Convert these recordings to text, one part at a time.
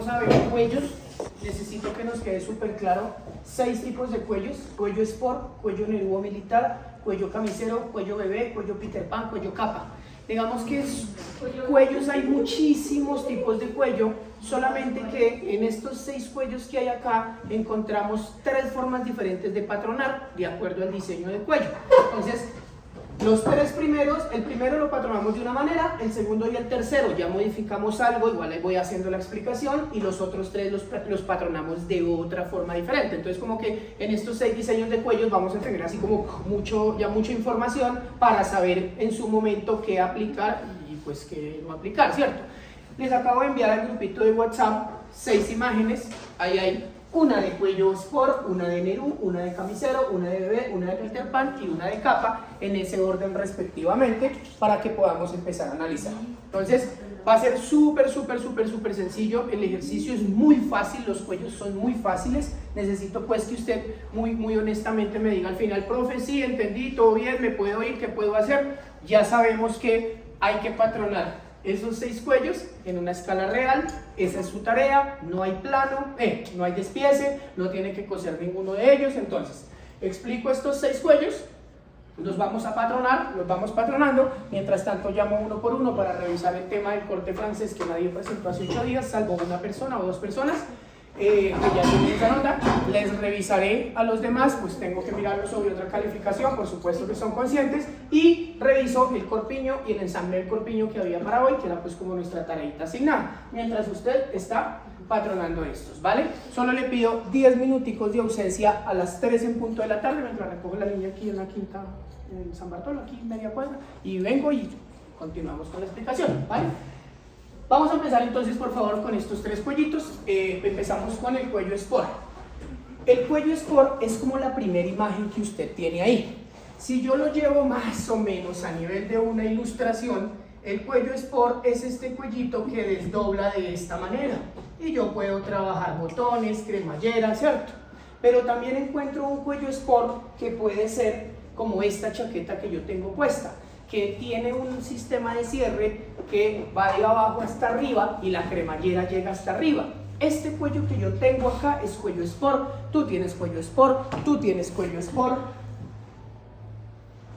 vamos a ver cuellos. Necesito que nos quede súper claro 6 tipos de cuellos: cuello sport, cuello Nerú militar, cuello camisero, cuello bebé, cuello Peter Pan, cuello capa. Digamos que cuellos hay muchísimos tipos de cuello, solamente que en estos 6 cuellos que hay acá encontramos 3 formas diferentes de patronar de acuerdo al diseño del cuello. Entonces, los 3 primeros, el primero lo patronamos de una manera, el segundo y el tercero ya modificamos algo, igual ahí voy haciendo la explicación, y los otros 3 los patronamos de otra forma diferente. Entonces, como que en estos 6 diseños de cuellos vamos a tener así como mucha información para saber en su momento qué aplicar y pues qué no aplicar, ¿cierto? Les acabo de enviar al grupito de WhatsApp 6 imágenes, ahí hay una de cuello sport, una de Nerú, una de camisero, una de bebé, una de Peter Pan y una de capa, en ese orden respectivamente, para que podamos empezar a analizar. Entonces, va a ser súper sencillo. El ejercicio es muy fácil, los cuellos son muy fáciles. Necesito pues que usted muy honestamente me diga al final: profe, sí, entendí, todo bien, me puedo ir, ¿qué puedo hacer? Ya sabemos que hay que patronar esos 6 cuellos en una escala real. Esa es su tarea, no hay plano, no hay despiece, no tiene que coser ninguno de ellos. Entonces, explico estos 6 cuellos, los vamos a patronar, los vamos patronando. Mientras tanto, llamo uno por uno para revisar el tema del corte francés que nadie presentó hace 8 días, salvo una persona o 2 personas. Que ya tienen esa nota. Les revisaré a los demás, pues tengo que mirarlos sobre otra calificación, por supuesto que son conscientes, y reviso el corpiño y el ensamble del corpiño que había para hoy, que era pues como nuestra tareita asignada, mientras usted está patronando estos, ¿vale? Solo le pido 10 minuticos de ausencia a las 3 en punto de la tarde, mientras recojo la niña aquí en la quinta, en San Bartolo, aquí media cuadra, y vengo y continuamos con la explicación, ¿vale? Vamos a empezar entonces, por favor, con estos 3 cuellitos. Empezamos con el cuello sport. El cuello sport es como la primera imagen que usted tiene ahí. Si yo lo llevo más o menos a nivel de una ilustración, el cuello sport es este cuellito que desdobla de esta manera. Y yo puedo trabajar botones, cremallera, ¿cierto? Pero también encuentro un cuello sport que puede ser como esta chaqueta que yo tengo puesta, que tiene un sistema de cierre que va de abajo hasta arriba y la cremallera llega hasta arriba. Este cuello que yo tengo acá es cuello sport. Tú tienes cuello sport, tú tienes cuello sport,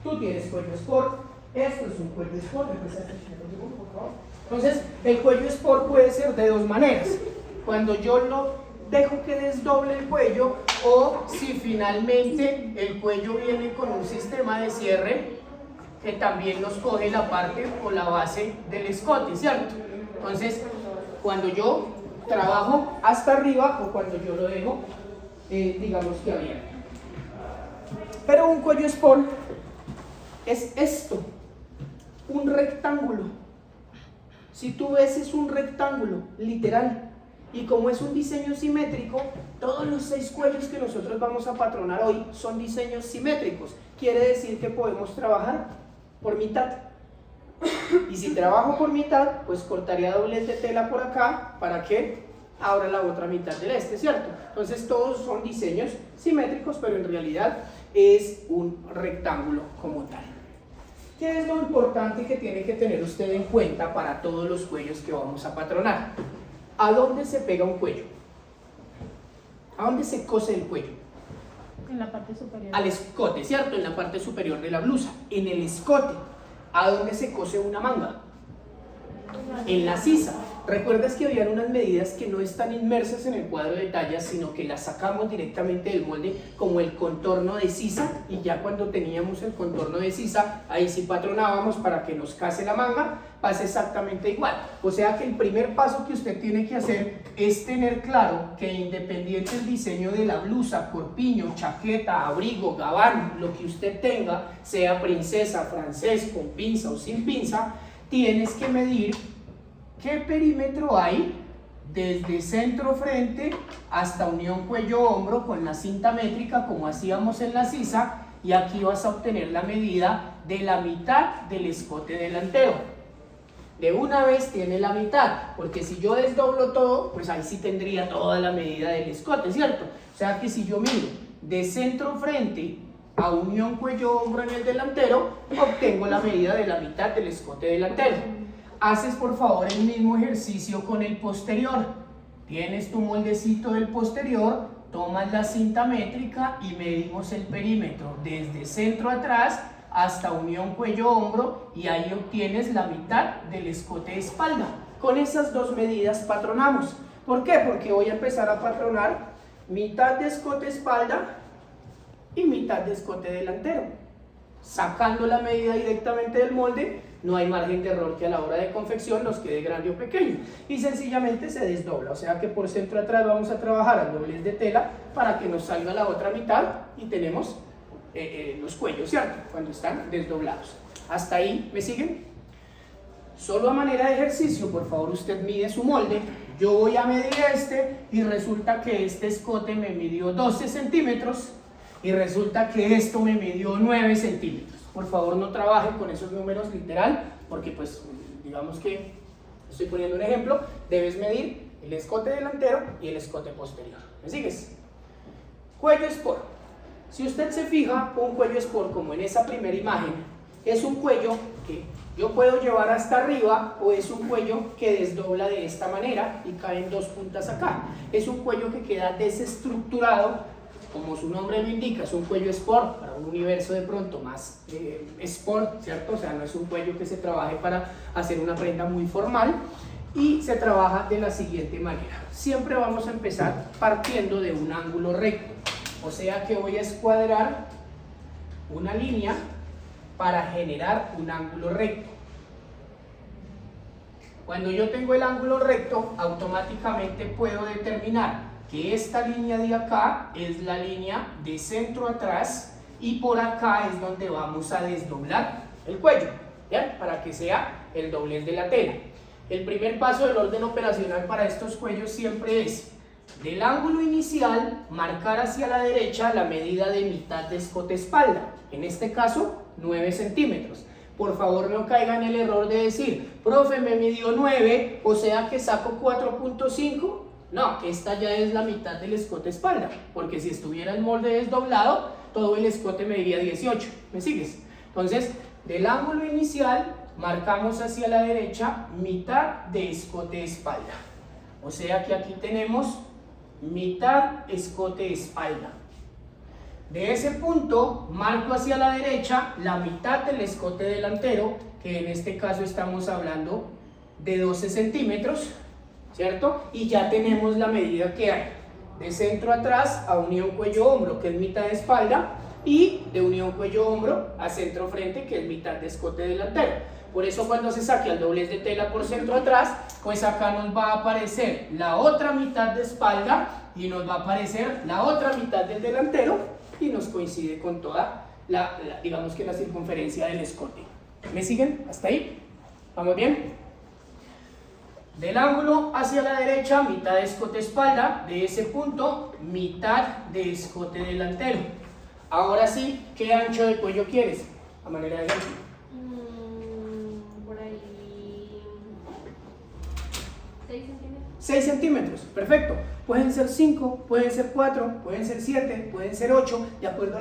tú tienes cuello sport. Esto es un cuello sport. Entonces, el cuello sport puede ser de 2 maneras: cuando yo lo dejo que desdoble el cuello, o si finalmente el cuello viene con un sistema de cierre que también nos coge la parte o la base del escote, ¿cierto? Entonces, cuando yo trabajo hasta arriba o cuando yo lo dejo, digamos que abierto. Pero un cuello sport es esto, un rectángulo. Si tú ves, es un rectángulo, literal. Y como es un diseño simétrico, todos los 6 cuellos que nosotros vamos a patronar hoy son diseños simétricos. Quiere decir que podemos trabajar por mitad. Y si trabajo por mitad, pues cortaría doblez de tela por acá para que abra la otra mitad del ¿cierto? Entonces todos son diseños simétricos, pero en realidad es un rectángulo como tal. ¿Qué es lo importante que tiene que tener usted en cuenta para todos los cuellos que vamos a patronar? ¿A dónde se pega un cuello? ¿A dónde se cose el cuello? En la parte superior. Al escote, ¿cierto? En la parte superior de la blusa, en el escote. ¿A dónde se cose una manga? En la sisa. ¿Recuerdas que habían unas medidas que no están inmersas en el cuadro de tallas, sino que las sacamos directamente del molde, como el contorno de sisa? Y ya cuando teníamos el contorno de sisa, ahí sí patronábamos para que nos case la manga. Pasa exactamente igual. O sea que el primer paso que usted tiene que hacer es tener claro que, independiente del diseño de la blusa, corpiño, chaqueta, abrigo, gabán, lo que usted tenga, sea princesa, francés, con pinza o sin pinza, tienes que medir qué perímetro hay desde centro frente hasta unión cuello-hombro con la cinta métrica, como hacíamos en la sisa, y aquí vas a obtener la medida de la mitad del escote delantero. De una vez tiene la mitad, porque si yo desdoblo todo, pues ahí sí tendría toda la medida del escote, ¿cierto? O sea que si yo mido de centro frente a unión cuello-hombro en el delantero, obtengo la medida de la mitad del escote delantero. Haces por favor el mismo ejercicio con el posterior. Tienes tu moldecito del posterior, tomas la cinta métrica y medimos el perímetro desde centro atrás hasta unión cuello-hombro y ahí obtienes la mitad del escote de espalda. Con esas dos medidas patronamos. ¿Por qué? Porque voy a empezar a patronar mitad de escote espalda y mitad de escote delantero. Sacando la medida directamente del molde, no hay margen de error que a la hora de confección nos quede grande o pequeño. Y sencillamente se desdobla, o sea que por centro atrás vamos a trabajar al doblez de tela para que nos salga la otra mitad y tenemos los cuellos, ¿cierto? Cuando están desdoblados. ¿Hasta ahí me siguen? Solo a manera de ejercicio, por favor, usted mide su molde. Yo voy a medir este y resulta que este escote me midió 12 centímetros y resulta que esto me midió 9 centímetros. Por favor, no trabaje con esos números literal, porque pues, digamos que, estoy poniendo un ejemplo, debes medir el escote delantero y el escote posterior. ¿Me sigues? Cuello sport. Si usted se fija, un cuello sport, como en esa primera imagen, es un cuello que yo puedo llevar hasta arriba o es un cuello que desdobla de esta manera y caen dos puntas acá. Es un cuello que queda desestructurado, como su nombre lo indica, es un cuello sport, para un universo de pronto más sport, ¿cierto? O sea, no es un cuello que se trabaje para hacer una prenda muy formal y se trabaja de la siguiente manera. Siempre vamos a empezar partiendo de un ángulo recto, o sea que voy a escuadrar una línea para generar un ángulo recto. Cuando yo tengo el ángulo recto, automáticamente puedo determinar que esta línea de acá es la línea de centro atrás y por acá es donde vamos a desdoblar el cuello, ¿bien? Para que sea el doblez de la tela. El primer paso del orden operacional para estos cuellos siempre es del ángulo inicial marcar hacia la derecha la medida de mitad de escote espalda, en este caso 9 centímetros. Por favor, no caiga en el error de decir, profe, me midió 9, o sea que saco 4.5. No, esta ya es la mitad del escote espalda, porque si estuviera el molde desdoblado, todo el escote mediría 18. ¿Me sigues? Entonces, del ángulo inicial, marcamos hacia la derecha mitad de escote espalda. O sea que aquí tenemos mitad escote espalda. De ese punto, marco hacia la derecha la mitad del escote delantero, que en este caso estamos hablando de 12 centímetros, ¿cierto? Y ya tenemos la medida que hay de centro atrás a unión cuello-hombro, que es mitad de espalda, y de unión cuello-hombro a centro-frente, que es mitad de escote delantero. Por eso cuando se saque el doblez de tela por centro atrás, pues acá nos va a aparecer la otra mitad de espalda y nos va a aparecer la otra mitad del delantero y nos coincide con toda digamos que la circunferencia del escote. ¿Me siguen? ¿Hasta ahí? ¿Vamos bien? Del ángulo hacia la derecha, mitad de escote espalda, de ese punto, mitad de escote delantero. Ahora sí, ¿qué ancho de cuello quieres? A manera de ejemplo. Por ahí 6 centímetros. 6 centímetros, perfecto. Pueden ser 5, pueden ser 4, pueden ser 7, pueden ser 8, de acuerdo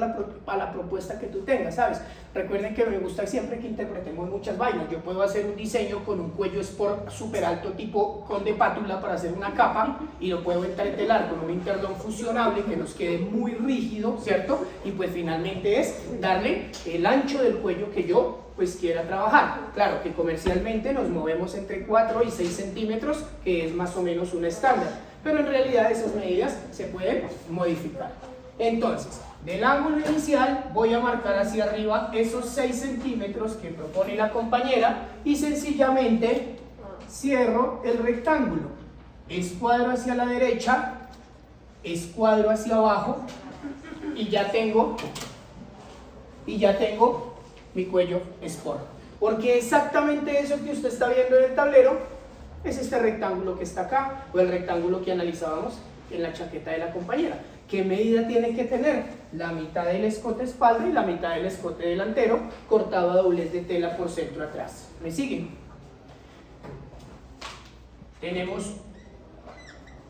a la propuesta que tú tengas, ¿sabes? Recuerden que me gusta siempre que interpretemos muchas vainas. Yo puedo hacer un diseño con un cuello sport súper alto tipo con de pátula para hacer una capa y lo puedo entretelar con un interdón fusionable que nos quede muy rígido, ¿cierto? Y pues finalmente es darle el ancho del cuello que yo pues quiera trabajar. Claro que comercialmente nos movemos entre 4 y 6 centímetros, que es más o menos un estándar, pero en realidad esas medidas se pueden modificar. Entonces, del ángulo inicial voy a marcar hacia arriba esos 6 centímetros que propone la compañera y sencillamente cierro el rectángulo, escuadro hacia la derecha, escuadro hacia abajo y ya tengo mi cuello sport. Porque exactamente eso que usted está viendo en el tablero es este rectángulo que está acá, o el rectángulo que analizábamos en la chaqueta de la compañera. ¿Qué medida tiene que tener? La mitad del escote espalda y la mitad del escote delantero, cortado a doblez de tela por centro atrás. ¿Me siguen? Tenemos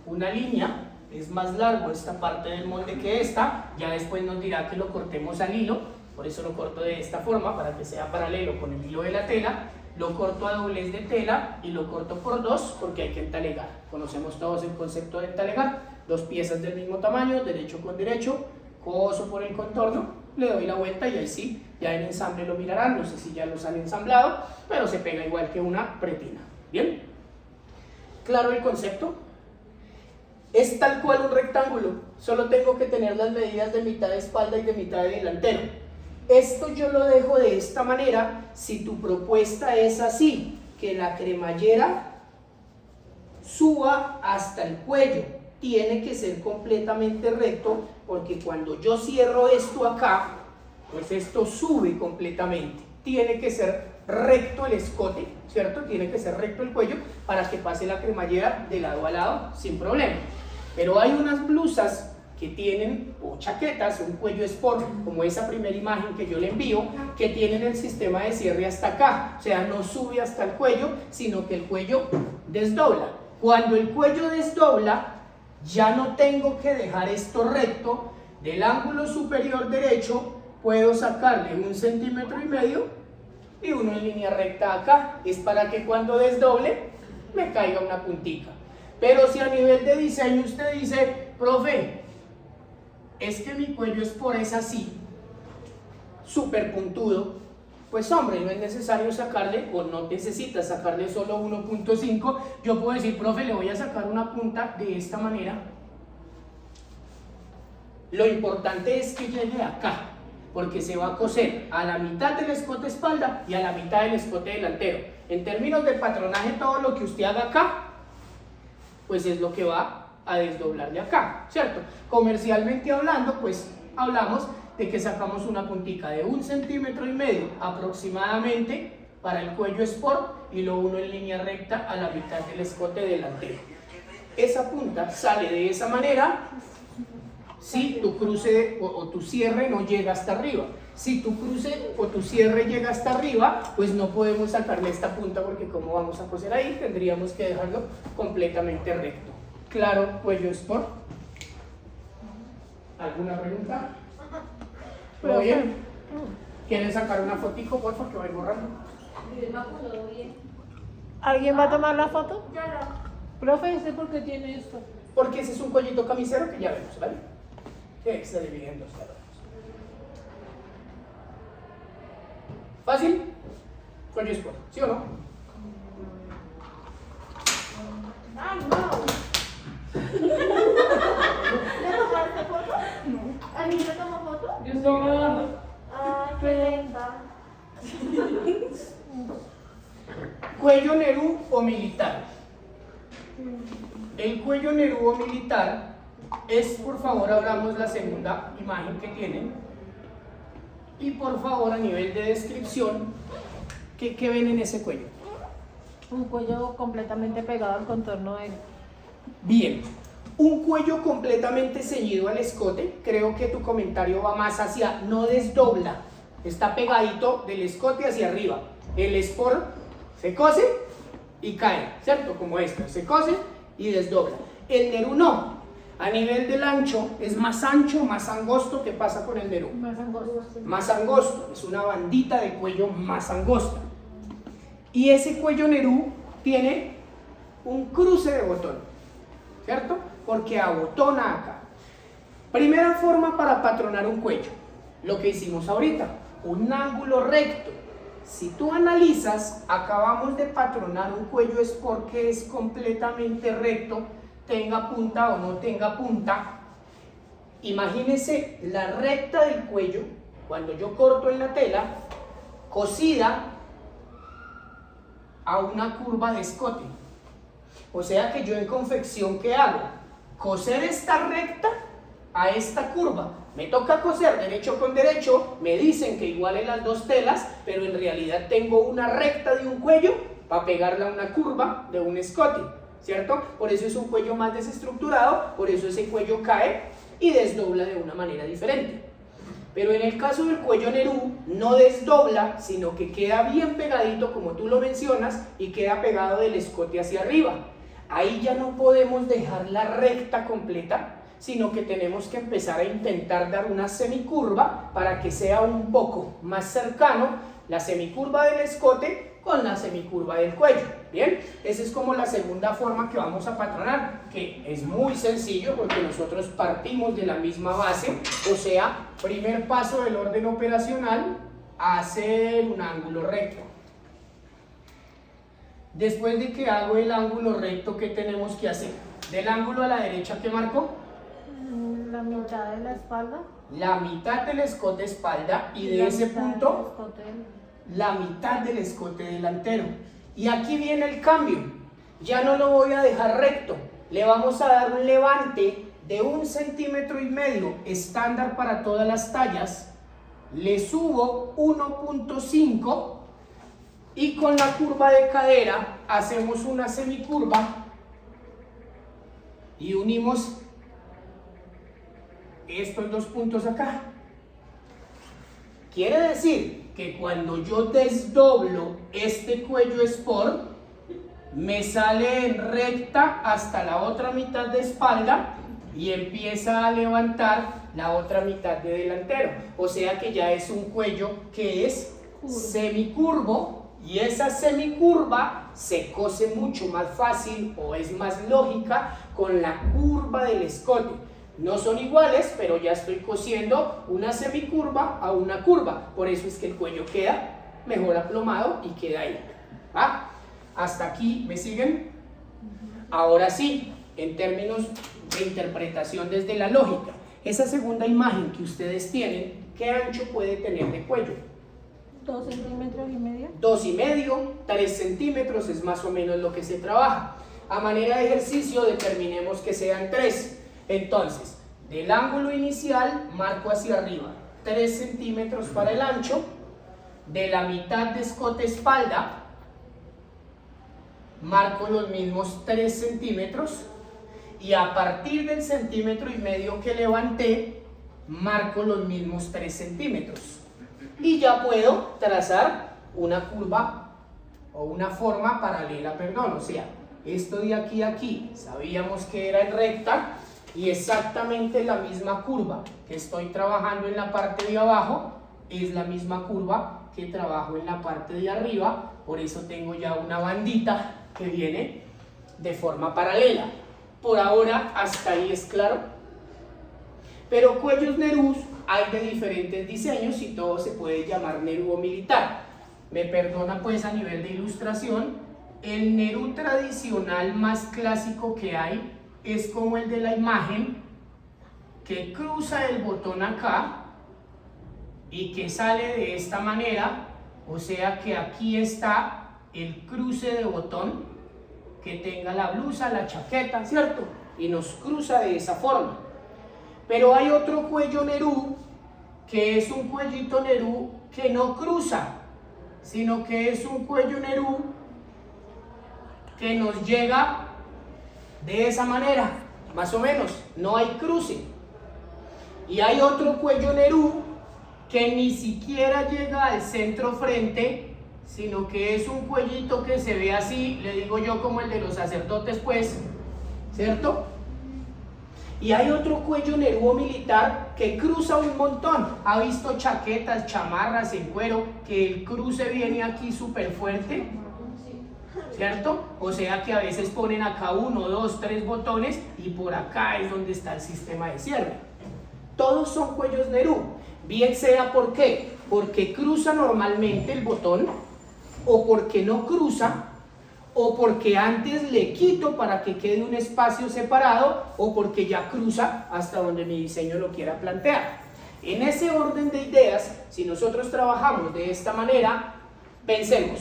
una línea, es más largo esta parte del molde que esta, ya después nos dirá que lo cortemos al hilo, por eso lo corto de esta forma, para que sea paralelo con el hilo de la tela. lo corto a doblez de tela y lo corto por 2 porque hay que entalegar. Conocemos todos el concepto de entalegar, 2 piezas del mismo tamaño, derecho con derecho, coso por el contorno, le doy la vuelta y ahí sí, ya en ensamble lo mirarán, no sé si ya los han ensamblado, pero se pega igual que una pretina. ¿Bien? ¿Claro el concepto? Es tal cual un rectángulo, solo tengo que tener las medidas de mitad de espalda y de mitad de delantero. Esto yo lo dejo de esta manera si tu propuesta es así, que la cremallera suba hasta el cuello. Tiene que ser completamente recto porque cuando yo cierro esto acá, pues esto sube completamente. Tiene que ser recto el escote, ¿cierto? Tiene que ser recto el cuello para que pase la cremallera de lado a lado sin problema. Pero hay unas blusas que tienen, o chaquetas, un cuello sport, como esa primera imagen que yo le envío, que tienen el sistema de cierre hasta acá, o sea, no sube hasta el cuello, sino que el cuello desdobla. Cuando el cuello desdobla, ya no tengo que dejar esto recto, del ángulo superior derecho puedo sacarle 1,5 centímetros y uno en línea recta acá, es para que cuando desdoble me caiga una puntica. Pero si a nivel de diseño usted dice, profe, es que mi cuello es así, súper puntudo, pues hombre, no es necesario sacarle, o no necesita sacarle solo 1,5. Yo puedo decir, profe, le voy a sacar una punta de esta manera. Lo importante es que llegue acá, porque se va a coser a la mitad del escote espalda y a la mitad del escote delantero. En términos de patronaje, todo lo que usted haga acá, pues es lo que va a desdoblar de acá, ¿cierto? Comercialmente hablando, pues hablamos de que sacamos una puntica de 1,5 centímetros aproximadamente para el cuello sport y lo uno en línea recta a la mitad del escote delantero. Esa punta sale de esa manera si tu cruce o tu cierre no llega hasta arriba. Si tu cruce o tu cierre llega hasta arriba, pues no podemos sacarle esta punta porque como vamos a coser ahí, tendríamos que dejarlo completamente recto. Claro, cuello sport. ¿Alguna pregunta? ¿Todo bien? ¿Quieren sacar una fotico, por favor, que voy borrando? ¿Alguien va a tomar la foto? Ya no. Profe, ¿ese por qué tiene esto? Porque ese es un cuellito camisero que ya vemos, ¿vale? Que se divide en 2 lados. ¿Fácil? Cuello sport, ¿sí o no? ¡Ay, no! ¿Le tomaste foto? No. ¿Alguien le tomó foto? Yo estoy grabando. ¡Ay, qué linda! Cuello Nerú o militar. El cuello Nerú o militar es, por favor, abramos la segunda imagen que tienen. Y por favor, a nivel de descripción, ¿qué ven en ese cuello? Un cuello completamente pegado al contorno de... Bien, un cuello completamente ceñido al escote. Creo que tu comentario va más hacia no desdobla, está pegadito del escote hacia arriba. El sport se cose y cae, ¿cierto? Como esto, se cose y desdobla. El Nerú no, a nivel del ancho es más ancho, más angosto. ¿Qué pasa con el Nerú? Más angosto. Más angosto, es una bandita de cuello más angosta. Y ese cuello Nerú tiene un cruce de botón, ¿cierto? Porque abotona acá. Primera forma para patronar un cuello, lo que hicimos ahorita, un ángulo recto. Si tú analizas, acabamos de patronar un cuello sport que es completamente recto, tenga punta o no tenga punta. Imagínese la recta del cuello, cuando yo corto en la tela, cosida a una curva de escote. O sea que yo en confección, ¿qué hago? Coser esta recta a esta curva. Me toca coser derecho con derecho, me dicen que igualen las dos telas, pero en realidad tengo una recta de un cuello para pegarla a una curva de un escote, ¿cierto? Por eso es un cuello más desestructurado, por eso ese cuello cae y desdobla de una manera diferente. Pero en el caso del cuello Nerú, no desdobla, sino que queda bien pegadito, como tú lo mencionas, y queda pegado del escote hacia arriba. Ahí ya no podemos dejar la recta completa, sino que tenemos que empezar a intentar dar una semicurva para que sea un poco más cercano la semicurva del escote con la semicurva del cuello. Bien, esa es como la segunda forma que vamos a patronar, que es muy sencillo porque nosotros partimos de la misma base, o sea, primer paso del orden operacional, hacer un ángulo recto. Después de que hago el ángulo recto, ¿qué tenemos que hacer? Del ángulo a la derecha, ¿qué marco? La mitad de la espalda. La mitad del escote espalda y de ese punto la mitad del escote delantero. Y aquí viene el cambio. Ya no lo voy a dejar recto. Le vamos a dar un levante de 1,5 centímetros estándar para todas las tallas. Le subo 1,5 y con la curva de cadera hacemos una semicurva y unimos estos dos puntos acá. Quiere decir que cuando yo desdoblo este cuello sport, me sale en recta hasta la otra mitad de espalda y empieza a levantar la otra mitad de delantero. O sea que ya es un cuello que es semicurvo, y esa semicurva se cose mucho más fácil o es más lógica con la curva del escote. No son iguales, pero ya estoy cosiendo una semicurva a una curva. Por eso es que el cuello queda mejor aplomado y queda ahí. ¿Va? Hasta aquí, ¿me siguen? Ahora sí, en términos de interpretación desde la lógica, esa segunda imagen que ustedes tienen, ¿qué ancho puede tener de cuello? 2,5 centímetros. 2,5, 3 centímetros es más o menos lo que se trabaja. A manera de ejercicio determinemos que sean 3. Entonces, del ángulo inicial marco hacia arriba 3 centímetros para el ancho, de la mitad de escote espalda marco los mismos 3 centímetros y a partir del 1,5 centímetros que levanté marco los mismos 3 centímetros y ya puedo trazar una curva o una forma paralela, perdón, o sea, esto de aquí a aquí sabíamos que era en recta y exactamente la misma curva que estoy trabajando en la parte de abajo es la misma curva que trabajo en la parte de arriba, por eso tengo ya una bandita que viene de forma paralela. Por ahora hasta ahí es claro, pero cuellos Nerús hay de diferentes diseños y todo se puede llamar Nerú o militar. Me perdona pues a nivel de ilustración, el Nerú tradicional más clásico que hay es como el de la imagen, que cruza el botón acá y que sale de esta manera, o sea que aquí está el cruce de botón que tenga la blusa, la chaqueta, ¿cierto? Y nos cruza de esa forma. Pero hay otro cuello Nerú, que es un cuellito Nerú que no cruza, sino que es un cuello Nerú que nos llega de esa manera, más o menos, no hay cruce. Y hay otro cuello Nerú que ni siquiera llega al centro frente, sino que es un cuellito que se ve así, le digo yo como el de los sacerdotes pues, ¿cierto? Y hay otro cuello Nerú militar que cruza un montón. Ha visto chaquetas, chamarras en cuero, que el cruce viene aquí súper fuerte, ¿cierto? O sea que a veces ponen acá 1, 2, 3 botones y por acá es donde está el sistema de cierre. Todos son cuellos Nerú, bien sea ¿por qué? Porque cruza normalmente el botón, o porque no cruza, o porque antes le quito para que quede un espacio separado, o porque ya cruza hasta donde mi diseño lo quiera plantear. En ese orden de ideas, si nosotros trabajamos de esta manera, pensemos.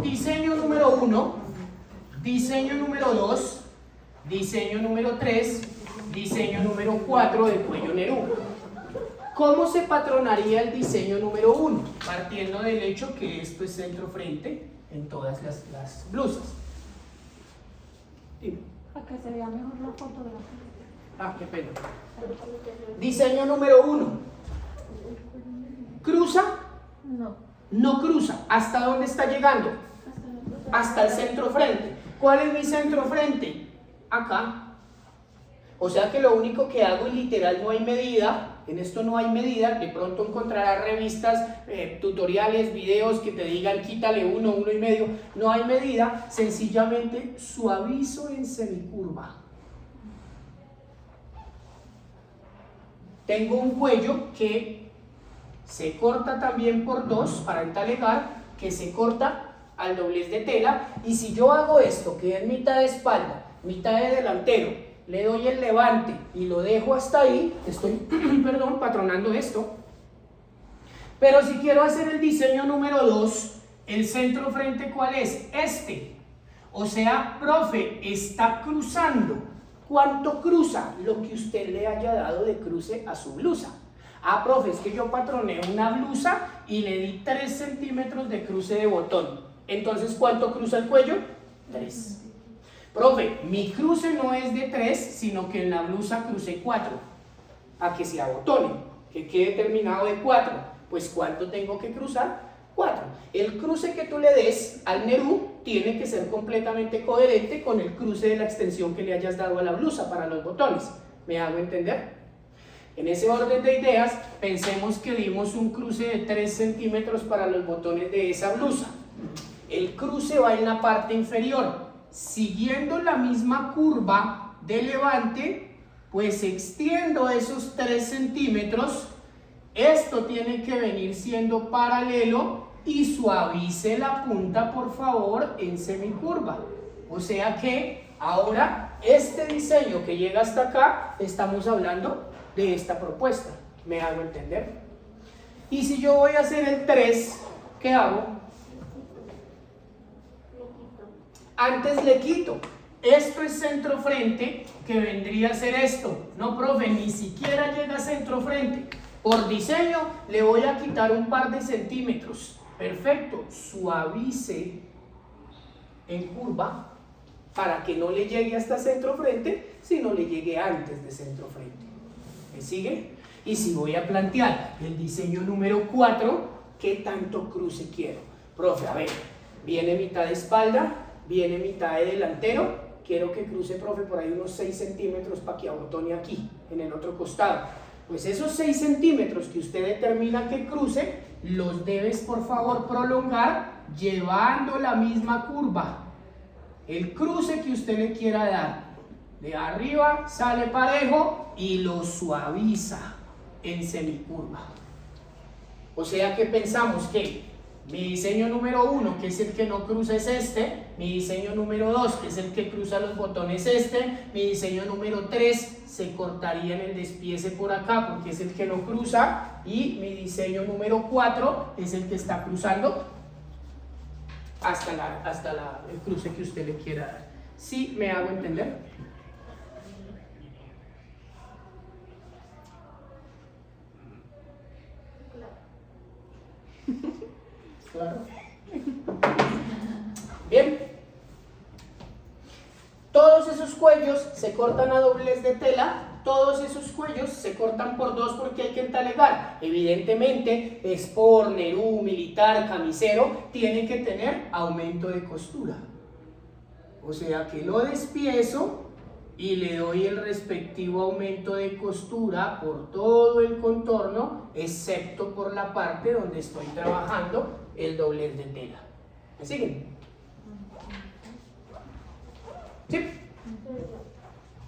Diseño número 1, diseño número 2, diseño número 3, diseño número 4 de cuello Nerú. ¿Cómo se patronaría el diseño número 1? Partiendo del hecho que esto es centro frente en todas las blusas. Dime. Para que se vea mejor la fotografía. Ah, qué pena. Diseño número 1. ¿Cruza? No. No cruza. ¿Hasta dónde está llegando? Hasta el centro frente. ¿Cuál es mi centro frente? Acá. O sea que lo único que hago y literal no hay medida, En esto no hay medida. De pronto encontrarás revistas, tutoriales, videos que te digan quítale 1, 1,5. No hay medida, sencillamente suavizo en semicurva. Tengo un cuello que se corta también por 2 para entalegar, que se corta al doblez de tela, y si yo hago esto, que es mitad de espalda, mitad de delantero, le doy el levante y lo dejo hasta ahí, estoy, perdón, patronando esto. Pero si quiero hacer el diseño número 2, el centro frente, ¿cuál es? Este. O sea, profe, está cruzando. ¿Cuánto cruza? Lo que usted le haya dado de cruce a su blusa. Ah, profe, es que yo patroné una blusa y le di 3 centímetros de cruce de botón. Entonces, ¿cuánto cruza el cuello? 3. Profe, mi cruce no es de 3, sino que en la blusa crucé 4. A que se abotone, que quede terminado de 4. Pues, ¿cuánto tengo que cruzar? 4. El cruce que tú le des al nerú tiene que ser completamente coherente con el cruce de la extensión que le hayas dado a la blusa para los botones. ¿Me hago entender? En ese orden de ideas, pensemos que dimos un cruce de 3 centímetros para los botones de esa blusa. El cruce va en la parte inferior. Siguiendo la misma curva de levante, pues extiendo esos 3 centímetros. Esto tiene que venir siendo paralelo y suavice la punta, por favor, en semicurva. O sea que ahora este diseño que llega hasta acá, estamos hablando de esta propuesta. ¿Me hago entender? Y si yo voy a hacer el 3, ¿qué hago? Antes le quito. Esto es centro frente, que vendría a ser esto. No, profe, ni siquiera llega a centro frente. Por diseño le voy a quitar un par de centímetros. Perfecto, suavice en curva para que no le llegue hasta centro frente, sino le llegue antes de centro frente. ¿Me sigue? Y si voy a plantear el diseño número 4, ¿qué tanto cruce quiero? Profe, a ver, viene mitad de espalda, viene mitad de delantero, quiero que cruce, profe, por ahí unos 6 centímetros para que abotone aquí, en el otro costado. Pues esos 6 centímetros que usted determina que cruce, los debes, por favor, prolongar llevando la misma curva. El cruce que usted le quiera dar, de arriba sale parejo y lo suaviza en semicurva. O sea que pensamos que mi diseño número 1, que es el que no cruza, es este. Mi diseño número 2, que es el que cruza los botones, este. Mi diseño número 3 se cortaría en el despiece por acá porque es el que no cruza. Y mi diseño número 4 es el que está cruzando hasta el cruce que usted le quiera dar. ¿Sí me hago entender? Claro. Bien. Todos esos cuellos se cortan a doblez de tela. Todos esos cuellos se cortan por 2 porque hay que entalegar. Evidentemente, sport, nerú, militar, camisero, tiene que tener aumento de costura. O sea que lo despiezo y le doy el respectivo aumento de costura por todo el contorno, excepto por la parte donde estoy trabajando el doblez de tela. ¿Me siguen? ¿Sí?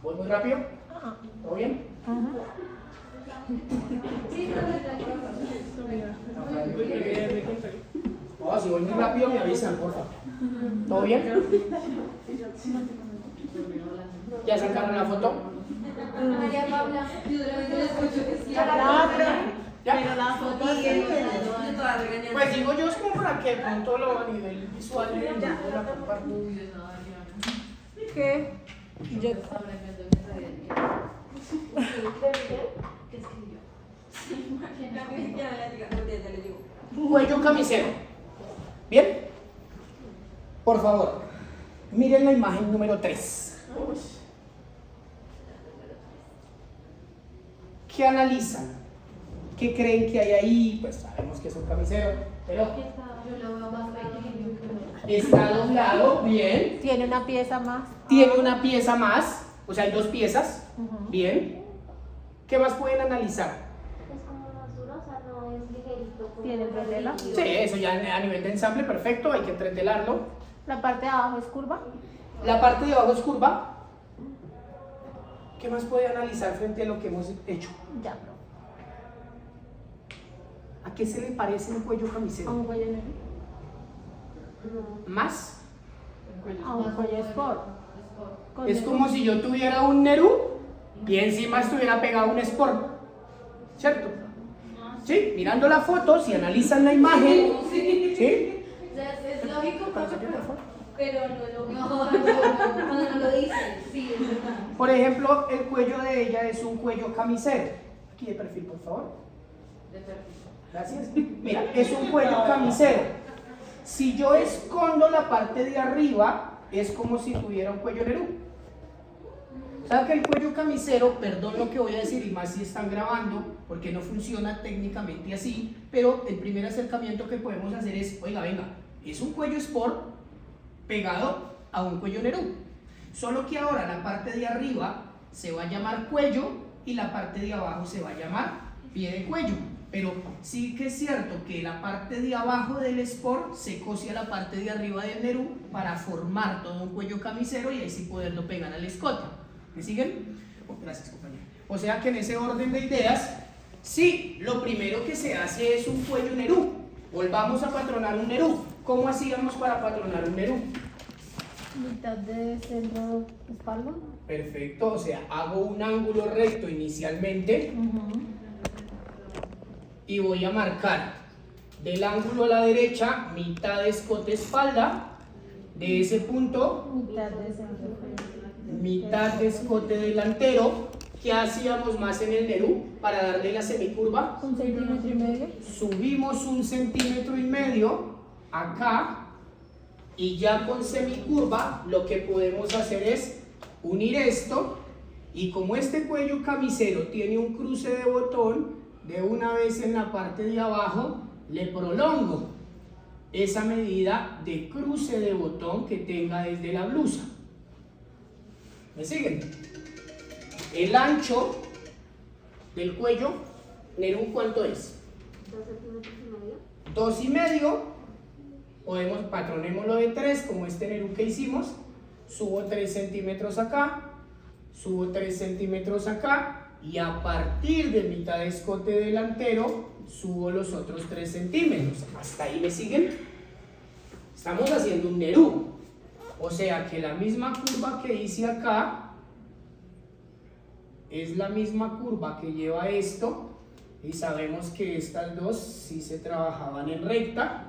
¿Voy muy rápido? ¿Todo bien? No, si voy muy rápido me avisan, por favor. ¿Todo bien? ¿Ya sacaron la foto? María Paula, ¿Ya? Pero la foto Pues digo yo, es como para que de pronto lo a nivel visual de la comparto. ¿qué? Yo Cuello camisero. ¿Bien? Por favor, miren la imagen número 3. ¿Qué analizan? ¿Qué creen que hay ahí? Pues sabemos que es un camisero, pero yo lo veo más pequeño. está doblado, bien. tiene una pieza más. Tiene una pieza más, o sea, hay 2 piezas, bien. ¿Qué más pueden analizar? tiene entretela. Sí, eso ya a nivel de ensamble, perfecto, hay que entretelarlo. La parte de abajo es curva. La parte de abajo es curva. ¿Qué más puede analizar frente a lo que hemos hecho? Ya, profe. ¿A qué se le parece un cuello A camisero? un cuello negro. ¿Más? A un cuello sport. Con Es negro. como si yo tuviera un Nerú y encima estuviera pegado un Sport. ¿Cierto? ¿Sí? Mirando la foto, si analizan la imagen, ¿sí? O sea, es lógico, profe, Pásate, por favor. pero cuando no lo dicen, sí, es verdad. Por ejemplo, el cuello de ella es un cuello camisero. Aquí de perfil, por favor. Gracias. Mira, es un cuello camisero. Si yo escondo la parte de arriba, es como si tuviera un cuello Nerú. ¿Sabe que el cuello camisero, perdón lo que voy a decir y más si están grabando, porque no funciona técnicamente así, pero el primer acercamiento que podemos hacer es, oiga, venga, es un cuello sport pegado a un cuello Nerú. Solo que ahora la parte de arriba se va a llamar cuello y la parte de abajo se va a llamar pie de cuello. Pero sí que es cierto que la parte de abajo del sport se cose a la parte de arriba del Nerú para formar todo un cuello camisero y ahí sí poderlo pegar al escote. ¿Me siguen? Oh, gracias, compañero. O sea que en ese orden de ideas, sí, lo primero que se hace es un cuello Nerú. Volvamos a patronar un Nerú. ¿Cómo hacíamos para patronar un Nerú? Mitad de centro espalda. Perfecto, o sea, hago un ángulo recto inicialmente y voy a marcar del ángulo a la derecha mitad de escote espalda, de ese punto Mitad de centro. mitad de escote delantero. ¿Qué hacíamos más en el Nerú para darle la semicurva? 1,5 centímetros. Subimos 1,5 centímetros acá y ya con semicurva lo que podemos hacer es unir esto y como este cuello camisero tiene un cruce de botón, de una vez en la parte de abajo le prolongo esa medida de cruce de botón que tenga desde la blusa. ¿Me siguen? El ancho del cuello, Nerú, ¿cuánto es? 2,5. Podemos, patronémoslo de 3, como este Nerú que hicimos. Subo 3 centímetros acá, subo 3 centímetros acá, y a partir de mitad de escote delantero, subo los otros 3 centímetros. ¿Hasta ahí me siguen? Estamos haciendo un Nerú. O sea que la misma curva que hice acá es la misma curva que lleva esto, y sabemos que estas dos sí se trabajaban en recta,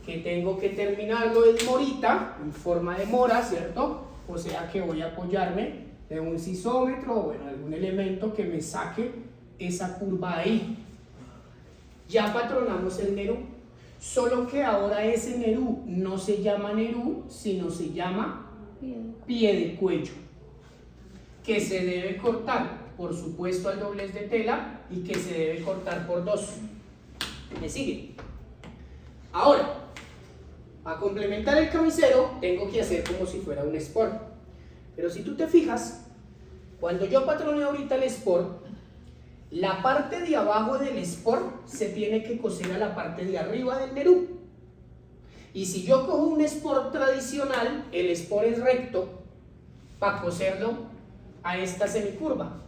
que tengo que terminarlo en morita, en forma de mora, ¿cierto? O sea que voy a apoyarme de un sisómetro o bueno, algún elemento que me saque esa curva ahí. Ya patronamos el Nerú, solo que ahora ese Nerú no se llama Nerú, sino se llama pie de cuello, que se debe cortar, por supuesto, al doblez de tela y que se debe cortar por 2. ¿Me sigue? Ahora, para complementar el camisero, tengo que hacer como si fuera un sport. Pero si tú te fijas, cuando yo patroné ahorita el sport, la parte de abajo del sport se tiene que coser a la parte de arriba del Nerú. Y si yo cojo un sport tradicional, el sport es recto, para coserlo a esta semicurva.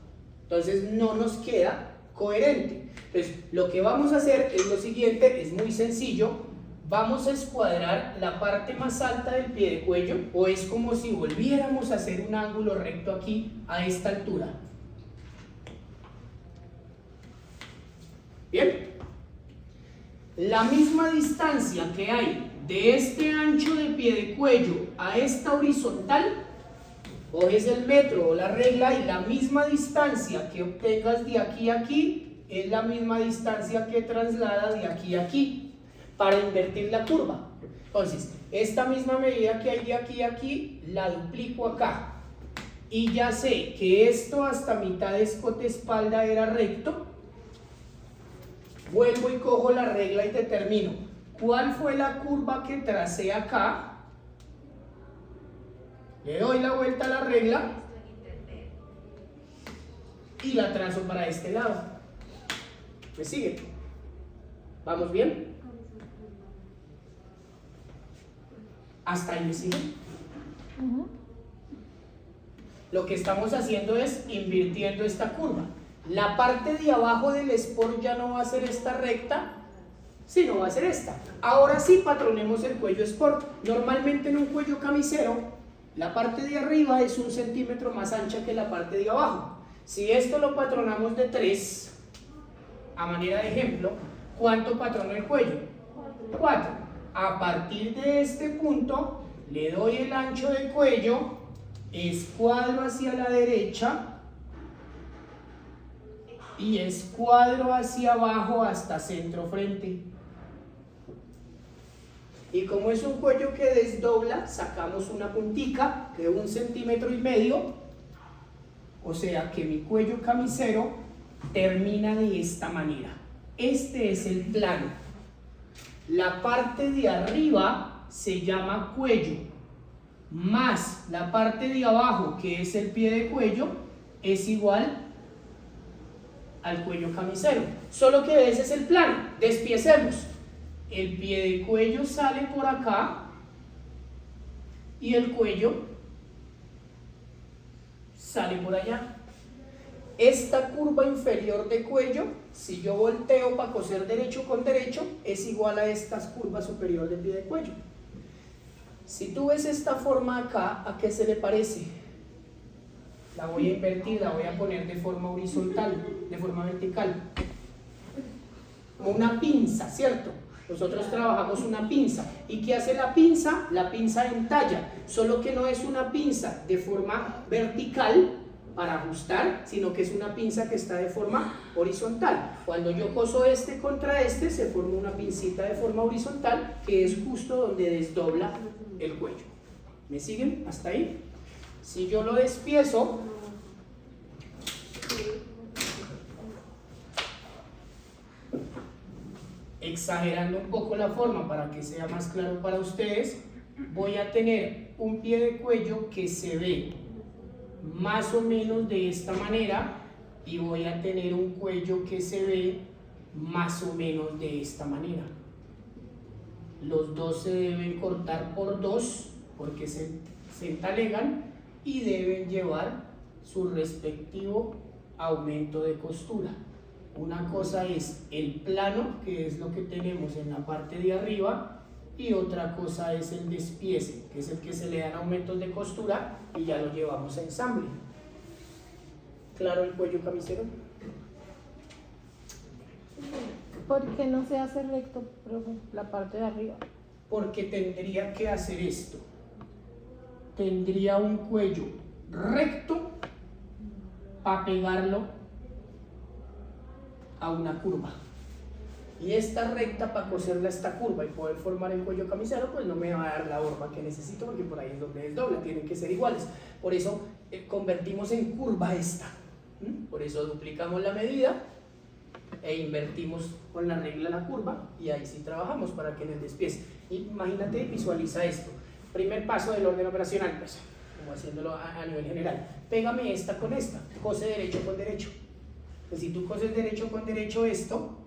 Entonces no nos queda coherente. Entonces lo que vamos a hacer es lo siguiente, es muy sencillo. Vamos a escuadrar la parte más alta del pie de cuello, o es como si volviéramos a hacer un ángulo recto aquí a esta altura. Bien, la misma distancia que hay de este ancho de pie de cuello a esta horizontal, coges el metro o la regla y la misma distancia que obtengas de aquí a aquí es la misma distancia que traslada de aquí a aquí para invertir la curva. Entonces, esta misma medida que hay de aquí a aquí la duplico acá y ya sé que esto hasta mitad de escote espalda era recto. Vuelvo y cojo la regla y determino cuál fue la curva que tracé acá. Le doy la vuelta a la regla y la trazo para este lado. ¿Me sigue? ¿Vamos bien? ¿Hasta ahí me siguen? Ujú. Lo que estamos haciendo es invirtiendo esta curva. La parte de abajo del Sport ya no va a ser esta recta, sino va a ser esta. Ahora sí patronemos el cuello Sport. Normalmente en un cuello camisero, la parte de arriba es 1 centímetro más ancha que la parte de abajo. Si esto lo patronamos de 3, a manera de ejemplo, ¿cuánto patrono el cuello? 4. A partir de este punto, le doy el ancho de cuello, escuadro hacia la derecha y escuadro hacia abajo hasta centro frente. Y como es un cuello que desdobla, sacamos una puntica de 1,5 centímetros. O sea que mi cuello camisero termina de esta manera. Este es el plano. La parte de arriba se llama cuello, más la parte de abajo, que es el pie de cuello, es igual al cuello camisero. Solo que ese es el plano. Despiecemos. El pie de cuello sale por acá y el cuello sale por allá. Esta curva inferior de cuello, si yo volteo para coser derecho con derecho, es igual a esta curva superior del pie de cuello. Si tú ves esta forma acá, ¿a qué se le parece? La voy a invertir, la voy a poner de forma horizontal, de forma vertical. Como una pinza, ¿cierto? Nosotros trabajamos una pinza. ¿Y qué hace la pinza? La pinza entalla, solo que no es una pinza de forma vertical para ajustar, sino que es una pinza que está de forma horizontal. Cuando yo coso este contra este, se forma una pincita de forma horizontal, que es justo donde desdobla el cuello. ¿Me siguen hasta ahí? Si yo lo despiezo, exagerando un poco la forma para que sea más claro para ustedes, voy a tener un pie de cuello que se ve más o menos de esta manera y voy a tener un cuello que se ve más o menos de esta manera. Los dos se deben cortar por 2 porque se entalegan y deben llevar su respectivo aumento de costura. Una cosa es el plano, que es lo que tenemos en la parte de arriba, y otra cosa es el despiece, que es el que se le dan aumentos de costura y ya lo llevamos a ensamble. ¿Claro el cuello camisero? ¿Por qué no se hace recto, profe, la parte de arriba? Porque tendría que hacer esto. Tendría un cuello recto para pegarlo a una curva. Y esta recta para coserla a esta curva y poder formar el cuello camisero, pues no me va a dar la forma que necesito, porque por ahí es donde desdobla, tienen que ser iguales. Por eso convertimos en curva esta. Por eso duplicamos la medida e invertimos con la regla la curva, y ahí sí trabajamos para que en el despiece. Imagínate, visualiza esto. Primer paso del orden operacional, pues, como haciéndolo a nivel general. Pégame esta con esta, cose derecho con derecho. Pues si tú coses derecho con derecho esto,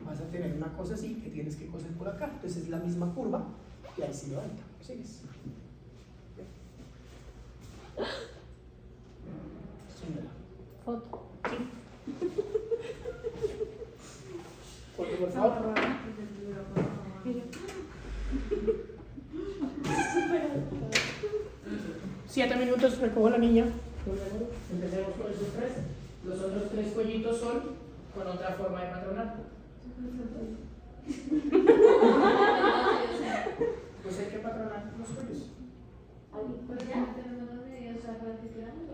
vas a tener una cosa así que tienes que coser por acá. Entonces es la misma curva y ahí sí levanta. ¿Sigues? Señora. Foto. Foto, por favor. 7 minutos, recojo a la niña. Empecemos con esos 3. Los otros 3 cuellitos son con otra forma de patronar. Pues hay que patronar los cuellos.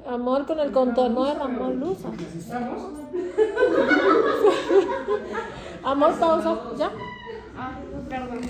Amor, con el contorno de Ramón Luza. ¿Necesitamos? Amor, pausa, ¿ya? Perdón.